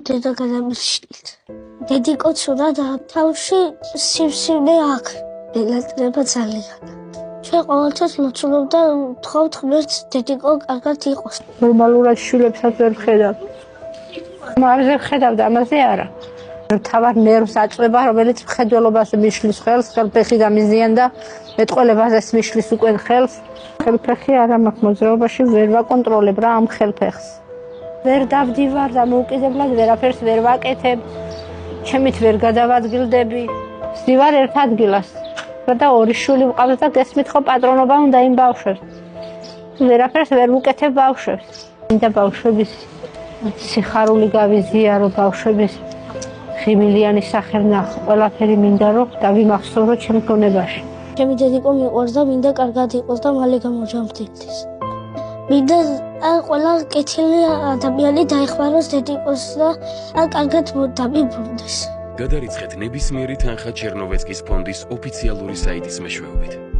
დედა გადამიშლით. დედიკოც უნდა და თავში სივსივნე აქვს. ელატრება ძალიან. ჩვენ ყოველთვის მოცულობდა ვთხოვთ ღმერთს დედიკო კარგად იყოს. ნორმალურად შვილებსაც ვერ ვხედავ. მაგაზე ვხედავ და ამაზე არა. თავად ნერვს აწვება, რომელიც მხედველობას მიშლის ხელს, ხელფეხი გამიზიან და მეტყველებაზეც მიშლის უკვე ხელს. ხელფეხი არა მაქვს მოძრაობაში, ვერ ვაკონტროლებ რა ამ ხელფეხს. ვერ დავდივარ და მოუკიდებლად ვერაფერს ვერ ვაკეთებ. ჩემით ვერ გადავადგილდები. ვსდივარ ერთ ადგილას. და ორი შვილი ვყავს და გესმით ხო პატრონობა უნდა იმ ბავშვებს. ვერაფერს ვერ ვუკეთებ ბავშვებს. მინდა ბავშვების სიხარული გავიზიარო, ბავშვების ღიმილიანი სახე ვნახო. ყველაფერი მინდა რომ დავიმახსოვრო ჩემ გონებაში. ჩემი დედიკო მიყვარს და მინდა კარგად იყოს და მალე გამოჯამრთელდეს. მინდა ყველა კეთილი ადამიანი დაეხმაროს დედიკოს და კარგად დამიბრუნდეს. გადარიცხეთ ნებისმიერი თანხა ჩერნოვეცკის ფონდის ოფიციალური საიტის მეშვეობით.